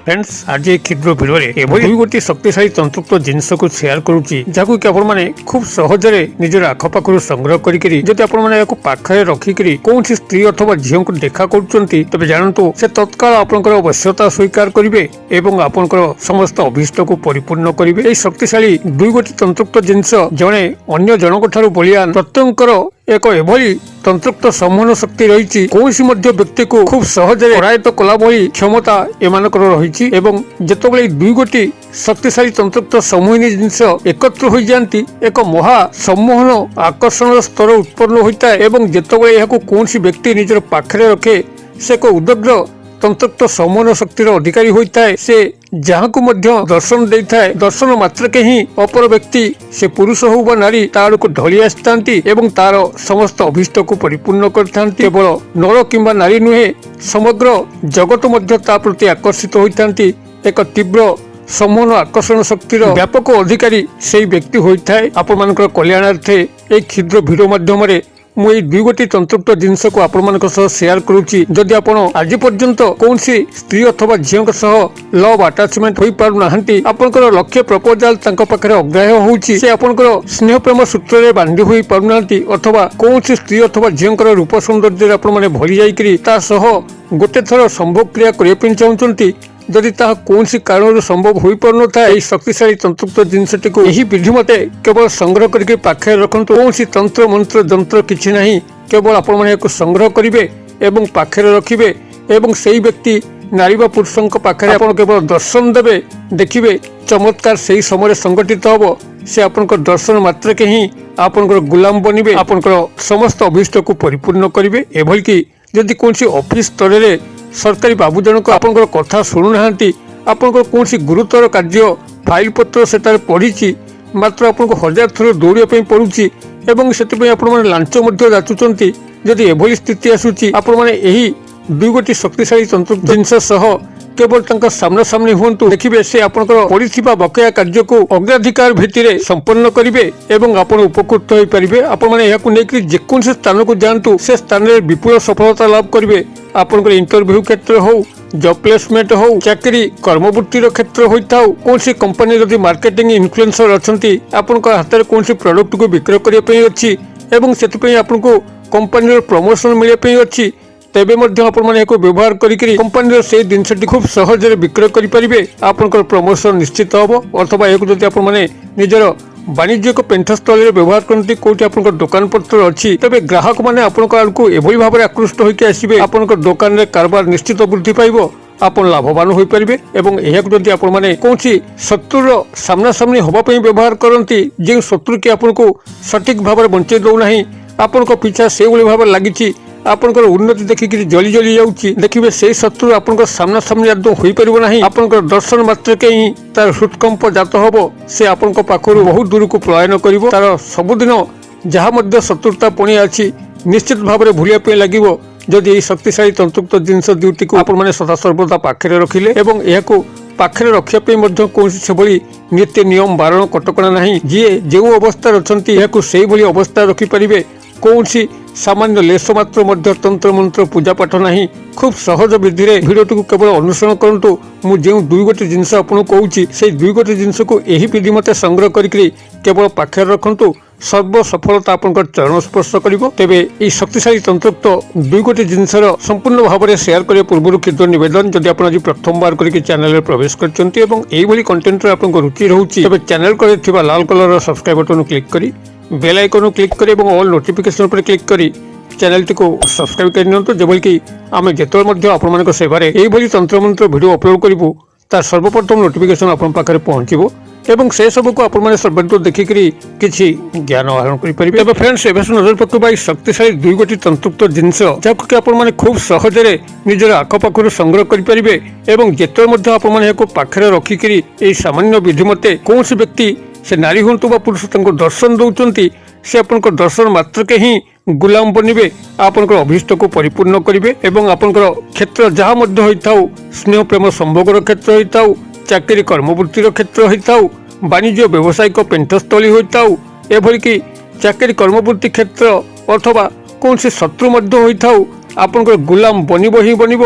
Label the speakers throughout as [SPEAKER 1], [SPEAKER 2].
[SPEAKER 1] Friends आज एक क्षुद्र भिडियो एभली गोटे शक्तिशाली तंत्रयुक्त जिनस को शेयर करुच्ची जहां कि आपण खूब सहजरे निजर आखपाखर संग्रह करी जदि आपण पाखे रखिकी कौन स्त्री अथवा झील को देखा करुँच तेज जानतु से तत्काल आपंकर आवश्यकता स्वीकार करेंगे एवं आपंकर समस्त अभीष्ट को परिपूर्ण करेंगे। शक्तिशाली दुई गोटी तंत्रयुक्त जिनस जड़े अन्य जनक ठारू बलियान प्रत्येक एक एभली तंत्रयुक्त सम्मोहन शक्ति रही कौन व्यक्ति को खूब सहजरे परायत कला भली क्षमता एमानकर रही एवं जेतबेले दुई गोटी शक्तिशाली तंत्रयुक्त सम्मोहिनी जिनस एकत्र हो जाती एक महा सम्मोहन आकर्षण स्तर उत्पन्न होता है एवं जेतबेले यहाको कौन व्यक्ति निजर पाखरे रखे से एक उदग्र तंत्रयुक्त सम्मोहन शक्तिर अधिकारी होता है। से जहाँ को मध्य दर्शन देता है दर्शन मात्र के ही अपर व्यक्ति से पुरुष हो व नारी तार को ढली आसता एवं तार समस्त अभीष्ट को परिपूर्ण करता केवल नर किंबा नारी नुहे समग्र जगत मध्य ता प्रति आकर्षित होता एक तीव्र सम्मोहन आकर्षण शक्तिर व्यापक अधिकारी से व्यक्ति होता है। आपण मानकर कल्याणार्थे एक क्षुद्र भिडियो माध्यम मुई दुई गोटी तंत्रयुक्त जिनस को आपण शेयर करुच्ची जदि आपण आज पर्यंत कौन स्त्री अथवा झील लव आटाचमेंट हो पारना आपंकर लक्ष्य प्रपोजाल पाखे अग्राह्य होउची से आपंकर स्नेह प्रेम सूत्र में बांधी हो पारना अथवा कौन स्त्री अथवा झील रूप सौंदर्य आपण भरी जाकर गोटे थर संभोग क्रिया करने चाहते जदि ता कौन कारण संभव हो पार न था शक्तिशाली तंत्रयुक्त जिनसटी को यही विधि मते केवल संग्रह करके पाखे रखु कौन तंत्र मंत्र जंत्र किसी ना केवल आपण संग्रह करेंगे एवं पाखे रखिए एवं से व्यक्ति नारी व पुरुषों पाखे आप केवल दर्शन देवे देखिए चमत्कार से समय संगठित हम से आपन दर्शन मात्र के ही आपन गुलाम बनवे आपन समस्त अभीष्ट को परिपूर्ण करेंगे। एभली कि जदि कौन ऑफिस स्तर में सरकारी बाबू जनक आपंकर कथा शुणुना आपंकर कौन गुरुतर कार्य फाइल पत्र से पढ़ी मात्र आपको हजार थर दौड़ापी पड़ुची एवं से लांच जाचुंट जदि एभली स्थिति आसूची आपण मैंने दुई गोटी शक्तिशाली तंत्रयुक्त जिनस केवल सामना सामनी हूँ देखिए से आपड़ा बकेया कार्य को अग्राधिकार भित्तिरे संपन्न करेंगे एवं आप उपकृत हो पारे। आपको जेको स्थान को जातु से स्थान में विपुल सफलता लाभ करेंगे। आपंकर इंटरव्यू क्षेत्र हो जॉब प्लेसमेंट हो चाकरी कर्मवृत्तिर क्षेत्र होता कौन सी कंपनी जदि मार्केटिंग इन्फ्लुएंसर अच्छा आपण हाथ में कौन प्रोडक्ट को विक्रय करने अच्छी एवं से आपको कंपनी प्रमोशन मिलने अच्छी तेबे व्यवहार करी कंपनी से जिनसटी खूब सहजरे विक्रय करेंगे आपंकर प्रमोशन निश्चित हम अथवा एक जब आप निजर वाणिज्यिक पेंठस्थल में व्यवहार करती कौटी आप दुकान पत्र अच्छी तेज ग्राहक मैंने आपको एभली भाव में आकृष्ट होकर आसवे आप दुकान में कारबार निश्चित वृद्धि पाइब आप लाभवान हो पारे एवं यदि आप कौन शत्रुर सामना सामनी होगापी व्यवहार करती जो शत्रु की आपको सठिक भाव में बंचे दौना आपण पिछा से भाव लगी आपंकर उन्नति देखिकी जली जली जाऊँगी देखिए से शत्रु आपंकर सामना सामने आदौ हो पार ना आपंकर दर्शन मात्र के ही तार हृदकंप जात हम से आपण पाखर बहुत दूर को पलायन कर तार सबुदिन जहाँ शत्रुता पणिया अच्छी निश्चित भाव में भूलिया लगे जदि ये शक्तिशाली तंत्रयुक्त जिनस दुईटी को आप सदा सर्वदा पाखे रखिले एवं यह पाखे रखापी कौन से नीति नियम बारण कटकणा ना जी जो अवस्था अच्छा से अवस्था रखिपारे कौन सी सामान्य लेस मात्र तंत्र मंत्र पूजा पाठ ना खूब सहज विधि भिडियोटी को केवल अनुसरण करूँ मुझे जो दुई गोटी जिनस आपको कहूँ से दुई गोटी जिनस को यही विधि मत संग्रह करके केवल पाखे रखु सर्व सफलता आपंकर चरण स्पर्श कर तेरे ये शक्तिशाली तंत्रयुक्त दुई गोटी जिनसर संपूर्ण भाव में शेयर करने पूर्व क्षुद्र निवेदन जदि आप आज प्रथम बार करके चैनल प्रवेश कर कंटेंट आपको रुचि रोचे तेज चैनल कर लाल कलर सब्सक्राइब बटन क्लिक कर बेल आइकन क्लिक करें और ऑल नोटिफिकेशन पर क्लिक करी चैनल टी को सब्सक्राइब कर जबल कि आम जो आपण सेवारे यही तंत्र मंत्र वीडियो अपलोड करूँ तार सर्वप्रथम नोटिफिकेशन आप पाखे पहुँचो एवं से सब को आप सर्वाधिक देखिकी किसी ज्ञान आहरण करेंगे। फ्रेंड्स एवं नजर पकड़ा शक्तिशाली दुई गोटी तंत्रयुक्त जिनस जहाँकि आप खूब सहजरे निजर आखपाखर संग्रह करेंगे एवं जिते आप पाखे रखिकी सामान्य विधि मते कौन व्यक्ति से नारी हूँ व पुरुष दर्शन दौरान से आपंकर दर्शन मात्र के ही गुलाम बनवे आपंकर अभीष्ट को परिपूर्ण करेंगे एवं आपंकर क्षेत्र जहाँ होता स्नेह प्रेम संभोगर क्षेत्र होता चाकरी कर्मवृत्तिर क्षेत्र होता वाणिज्य व्यावसायिक पेंठस्थली होता एभली कि चाकरी कर्मवृत्ति क्षेत्र अथवा कौन से शत्रु होता आपंकर गुलाम बनब ही बनब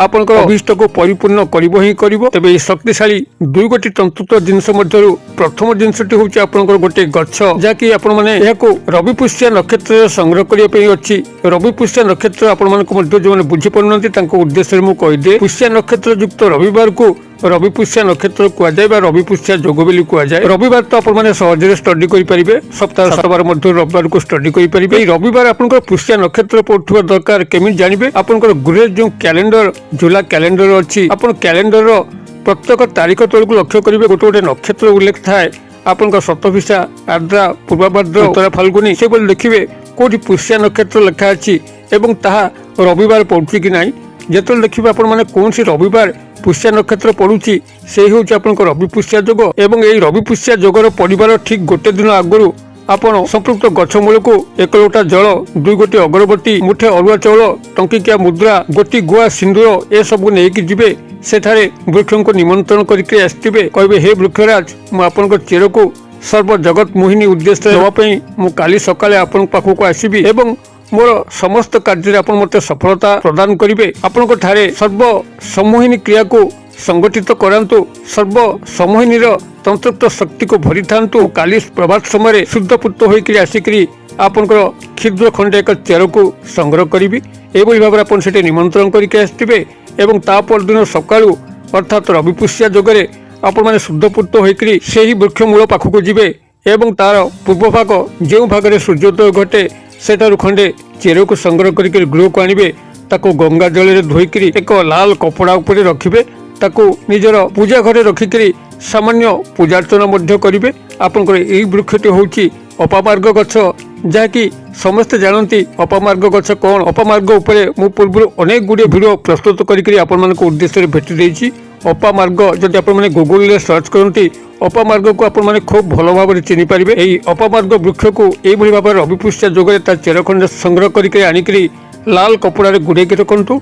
[SPEAKER 1] ଆପଣଙ୍କର ଅଭିଷ୍ଟକୁ ପରିପୂର୍ଣ୍ଣ କରିବ ହିଁ କରିବ। ତେବେ ଏହି ଶକ୍ତିଶାଳୀ 2 ତନ୍ତୁତ୍ୱ ଜିନିଷ ମଧ୍ୟରୁ ପ୍ରଥମ ଜିନିଷଟି ହେଉଛି ଆପଣଙ୍କର ଗୋଟେ ଗଛ, ଯାହାକି ଆପଣମାନେ ଏହାକୁ ରବି ପୁଷ୍ୟା ନକ୍ଷତ୍ରରେ ସଂଗ୍ରହ କରିବା ପାଇଁ ଅଛି। ରବି ପୁଷ୍ୟା ନକ୍ଷତ୍ର ଆପଣମାନଙ୍କୁ ମଧ୍ୟ ଯେଉଁମାନେ ବୁଝିପାରୁନାହାନ୍ତି ତାଙ୍କ ଉଦ୍ଦେଶ୍ୟରେ ମୁଁ କହିଦିଏ, ପୁଷ୍ୟା ନକ୍ଷତ୍ର ଯୁକ୍ତ ରବିବାରକୁ ରବି ପୁଷ୍ୟା ନକ୍ଷତ୍ର କୁହାଯାଏ ବା ରବି ପୁଷ୍ୟା ଯୋଗ ବୋଲି କୁହାଯାଏ। ରବିବାର ତ ଆପଣମାନେ ସହଜରେ ଷ୍ଟଡି କରିପାରିବେ, ସପ୍ତାହ 7 ବାର ମଧ୍ୟରୁ ରବିବାରକୁ ଷ୍ଟଡି କରିପାରିବେ। ଏହି ରବିବାର ଆପଣଙ୍କର ପୁଷ୍ୟା ନକ୍ଷତ୍ର ପଡୁଥିବା ଦରକାର। କେମିତି ଜାଣିବେ? ଆପଣଙ୍କର ଗୃହରେ ଯେଉଁ କ୍ୟାଲେଣ୍ଡର ଝୁଲା କ୍ୟାଲେଣ୍ଡର ଅଛି, ଆପଣ କ୍ୟାଲେଣ୍ଡରର ପ୍ରତ୍ୟେକ ତାରିଖ ତଳକୁ ଲକ୍ଷ୍ୟ କରିବେ ଗୋଟେ ଗୋଟେ ନକ୍ଷତ୍ର ଉଲ୍ଲେଖ ଥାଏ। ଆପଣଙ୍କ ଶତଭିଷା, ଆର୍ଦ୍ରା, ପୂର୍ବାଭାଦ୍ର, ଉତ୍ତରା ଫାଲ୍ଗୁନି ସେଭଳି ଦେଖିବେ କୋଉଠି ପୁଷ୍ୟା ନକ୍ଷତ୍ର ଲେଖା ଅଛି ଏବଂ ତାହା ରବିବାର ପଡୁଛି କି ନାହିଁ। ଯେତେବେଳେ ଦେଖିବେ ଆପଣମାନେ କୌଣସି ରବିବାର ପୁଷ୍ୟା ନକ୍ଷତ୍ର ପଡୁଛି, ସେହି ହେଉଛି ଆପଣଙ୍କ ରବି ପୁଷ୍ୟା ଯୋଗ। ଏବଂ ଏହି ରବି ପୁଷ୍ୟା ଯୋଗର ପଡ଼ିବାର ଠିକ୍ ଗୋଟେ ଦିନ ଆଗରୁ ଆପଣ ସମ୍ପୃକ୍ତ ଗଛ ମୂଳକୁ 1 ଲୋଟା ଜଳ, 2 ଗୋଟି ଅଗରବତୀ, ମୁଠେ ଅରୁଆ ଚାଉଳ, ଟଙ୍କିକିଆ ମୁଦ୍ରା, ଗୋଟି ଗୁଆ ସିନ୍ଦୁର ଏସବୁ ନେଇକି ଯିବେ। ସେଠାରେ ବୃକ୍ଷଙ୍କୁ ନିମନ୍ତ୍ରଣ କରିକି ଆସିଥିବେ। କହିବେ, ହେ ବୃକ୍ଷରାଜ, ମୁଁ ଆପଣଙ୍କ ଚେରକୁ ସର୍ବ ଜଗତ ମୋହିନୀ ଉଦ୍ଦେଶ୍ୟରେ ଦେବା ପାଇଁ ମୁଁ କାଲି ସକାଳେ ଆପଣଙ୍କ ପାଖକୁ ଆସିବି ଏବଂ ମୋର ସମସ୍ତ କାର୍ଯ୍ୟରେ ଆପଣ ମୋତେ ସଫଳତା ପ୍ରଦାନ କରିବେ। ଆପଣଙ୍କ ଠାରେ ସର୍ବ ସମୋହିନୀ କ୍ରିୟାକୁ ସଂଗଠିତ କରାନ୍ତୁ, ସର୍ବ ସମୋହିନୀର ତନ୍ତ୍ରତ୍ୱ ଶକ୍ତିକୁ ଭରିଥାନ୍ତୁ। କାଲି ପ୍ରଭାତ ସମୟରେ ଶୁଦ୍ଧପୂତ ହୋଇକରି ଆସିକରି ଆପଣଙ୍କର କ୍ଷୁଦ୍ର ଖଣ୍ଡେ ଏକ ଚେରକୁ ସଂଗ୍ରହ କରିବି। ଏଭଳି ଭାବରେ ଆପଣ ସେଠି ନିମନ୍ତ୍ରଣ କରିକି ଆସିଥିବେ ଏବଂ ତା ପରଦିନ ସକାଳୁ ଅର୍ଥାତ୍ ରବି ପୁଷ୍ୟା ଯୋଗରେ ଆପଣମାନେ ଶୁଦ୍ଧପୂତ ହୋଇକରି ସେହି ବୃକ୍ଷ ମୂଳ ପାଖକୁ ଯିବେ ଏବଂ ତାର ପୂର୍ବ ଭାଗ ଯେଉଁ ଭାଗରେ ସୂର୍ଯ୍ୟୋଦୟ ଘଟେ ସେଠାରୁ ଖଣ୍ଡେ ଚେରକୁ ସଂଗ୍ରହ କରିକି ଗୃହକୁ ଆଣିବେ। ତାକୁ ଗଙ୍ଗା ଜଳରେ ଧୋଇକରି ଏକ ଲାଲ କପଡ଼ା ଉପରେ ରଖିବେ। ତାକୁ ନିଜର ପୂଜା ଘରେ ରଖିକରି ସାମାନ୍ୟ ପୂଜାର୍ଚ୍ଚନା ମଧ୍ୟ କରିବେ। ଆପଣଙ୍କର ଏହି ବୃକ୍ଷଟି ହେଉଛି ଅପାମାର୍ଗ ଗଛ, ଯାହାକି ସମସ୍ତେ ଜାଣନ୍ତି ଅପାମାର୍ଗ ଗଛ କ'ଣ। ଅପାମାର୍ଗ ଉପରେ ମୁଁ ପୂର୍ବରୁ ଅନେକ ଗୁଡ଼ିଏ ଭିଡ଼ିଓ ପ୍ରସ୍ତୁତ କରିକି ଆପଣମାନଙ୍କ ଉଦ୍ଦେଶ୍ୟରେ ଭେଟି ଦେଇଛି। ଅପାମାର୍ଗ ଯଦି ଆପଣମାନେ ଗୁଗୁଲରେ ସର୍ଚ୍ଚ କରନ୍ତି, ଅପାମାର୍ଗକୁ ଆପଣମାନେ ଖୁବ୍ ଭଲ ଭାବରେ ଚିହ୍ନିପାରିବେ। ଏହି ଅପାମାର୍ଗ ବୃକ୍ଷକୁ ଏଇଭଳି ଭାବରେ ରବି ପୁଷ୍ୟା ଯୋଗରେ ତା ଚେର ଖଣ୍ଡେ ସଂଗ୍ରହ କରିକି ଆଣିକରି ଲାଲ କପଡ଼ାରେ ଗୁଡ଼େଇକି ରଖନ୍ତୁ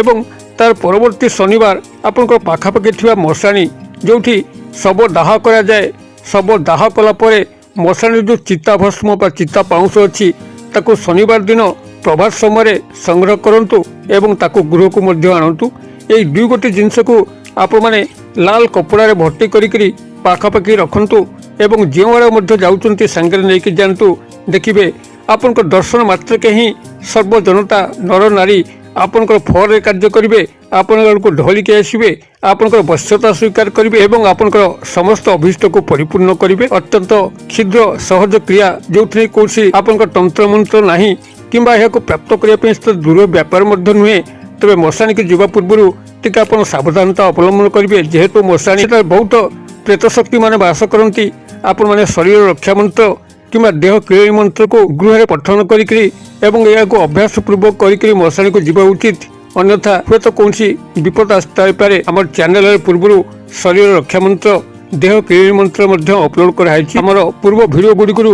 [SPEAKER 1] ଏବଂ ତାର ପରବର୍ତ୍ତୀ ଶନିବାର ଆପଣଙ୍କର ପାଖାପାଖି ଥିବା ମଶାଣୀ ଯେଉଁଠି ଶବ ଦାହ କରାଯାଏ, ଶବ ଦାହ କଲା ପରେ ମଶାଣୀର ଯେଉଁ ଚିତା ଭସ୍ମ ବା ଚିତା ପାଉଁଶ ଅଛି ତାକୁ ଶନିବାର ଦିନ ପ୍ରଭାତ ସମୟରେ ସଂଗ୍ରହ କରନ୍ତୁ ଏବଂ ତାକୁ ଗୃହକୁ ମଧ୍ୟ ଆଣନ୍ତୁ। ଏହି 2 ଗୋଟି ଜିନିଷକୁ ଆପଣମାନେ ଲାଲ କପଡ଼ାରେ ଭର୍ତ୍ତି କରିକି ପାଖାପାଖି ରଖନ୍ତୁ ଏବଂ ଯେଉଁଆଡ଼େ ମଧ୍ୟ ଯାଉଛନ୍ତି ସାଙ୍ଗରେ ନେଇକି ଯାଆନ୍ତୁ। ଦେଖିବେ ଆପଣଙ୍କ ଦର୍ଶନ ମାତ୍ରକେ ହିଁ ସର୍ବ ଜନତା ନର ନାରୀ ଆପଣଙ୍କର ଫଳରେ କାର୍ଯ୍ୟ କରିବେ, ଆପଣଙ୍କୁ ଢଳିକି ଆସିବେ, ଆପଣଙ୍କର ବଶ୍ୟତା ସ୍ୱୀକାର କରିବେ ଏବଂ ଆପଣଙ୍କର ସମସ୍ତ ଅଭୀଷ୍ଟକୁ ପରିପୂର୍ଣ୍ଣ କରିବେ। ଅତ୍ୟନ୍ତ କ୍ଷୁଦ୍ର ସହଜ କ୍ରିୟା, ଯେଉଁଥିରେ କୌଣସି ଆପଣଙ୍କ ତନ୍ତ୍ରମନ୍ତ୍ର ନାହିଁ କିମ୍ବା ଏହାକୁ ପ୍ରାପ୍ତ କରିବା ପାଇଁ ଦୂର ବ୍ୟାପାର ମଧ୍ୟ ନୁହେଁ। ତେବେ ମଶାଣୀକୁ ଯିବା ପୂର୍ବରୁ ଟିକେ ଆପଣ ସାବଧାନତା ଅବଲମ୍ବନ କରିବେ, ଯେହେତୁ ମଶାଣୀ ସେଠାରେ ବହୁତ ପ୍ରେତ ଶକ୍ତିମାନେ ବାସ କରନ୍ତି। ଆପଣମାନେ ଶରୀର ରକ୍ଷା ମନ୍ତ୍ର କିମ୍ବା ଦେହ କ୍ରିୟା ମନ୍ତ୍ରକୁ ଗୃହରେ ପଠନ କରିକିରି ଏବଂ ଏହାକୁ ଅଭ୍ୟାସ ପୂର୍ବକ କରିକିରି ମଶାଣୀକୁ ଯିବା ଉଚିତ। ଅନ୍ୟଥା ହୁଏତ କୌଣସି ବିପଦ ଆସିଥାଇପାରେ। ଆମର ଚ୍ୟାନେଲରେ ପୂର୍ବରୁ ଶରୀର ରକ୍ଷା ମନ୍ତ୍ର, ଦେହ କ୍ରିୟା ମନ୍ତ୍ର ମଧ୍ୟ ଅପଲୋଡ କରାଯାଇଛି। ଆମର ପୂର୍ବ ଭିଡ଼ିଓ ଗୁଡ଼ିକରୁ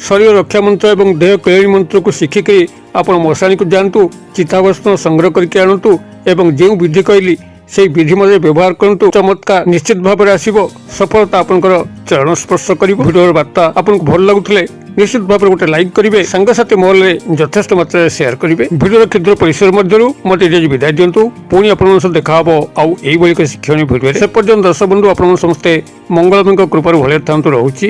[SPEAKER 1] ଶରୀର ରକ୍ଷା ମନ୍ତ୍ର ଏବଂ ଦେହ କ୍ରିୟା ମନ୍ତ୍ରକୁ ଶିଖିକରି ଆପଣ ମଶାଣୀକୁ ଯାଆନ୍ତୁ, ଚିତାଭସ୍ମ ସଂଗ୍ରହ କରିକି ଆଣନ୍ତୁ ଏବଂ ଯେଉଁ ବିଧି କହିଲି সেই ବିଧି ମଧ୍ୟ ବ୍ୟବହାର କରନ୍ତୁ। ଚମତ୍କାର ନିଶ୍ଚିତ ଭାବରେ ଆସିବ, ସଫଳତା ଆପଣଙ୍କର ଚରଣ ସ୍ପର୍ଶ କରିବ। ଭିଡ଼ିଓର ବାର୍ତ୍ତା ଆପଣଙ୍କୁ ଭଲ ଲାଗୁଥିଲେ ନିଶ୍ଚିତ ଭାବରେ ଗୋଟେ ଲାଇକ୍ କରିବେ, ସାଙ୍ଗସାଥି ମହଲରେ ଯଥେଷ୍ଟ ମାତ୍ରାରେ ସେୟାର କରିବେ। ଭିଡ଼ିଓର କ୍ଷୁଦ୍ର ପରିସର ମଧ୍ୟରୁ ମୋତେ ଏଠି ବିଦାୟ ଦିଅନ୍ତୁ। ପୁଣି ଆପଣଙ୍କ ସହ ଦେଖା ହେବ ଆଉ ଏଇଭଳି ଏକ ଶିକ୍ଷଣୀୟ ଭିଡ଼ିଓରେ। ସେ ପର୍ଯ୍ୟନ୍ତ ଦର୍ଶକ ବନ୍ଧୁ ଆପଣମାନେ ସମସ୍ତେ ମଙ୍ଗଳମୟଙ୍କ କୃପାରୁ ଭଲରେ ଥାନ୍ତୁ। ରହୁଛି।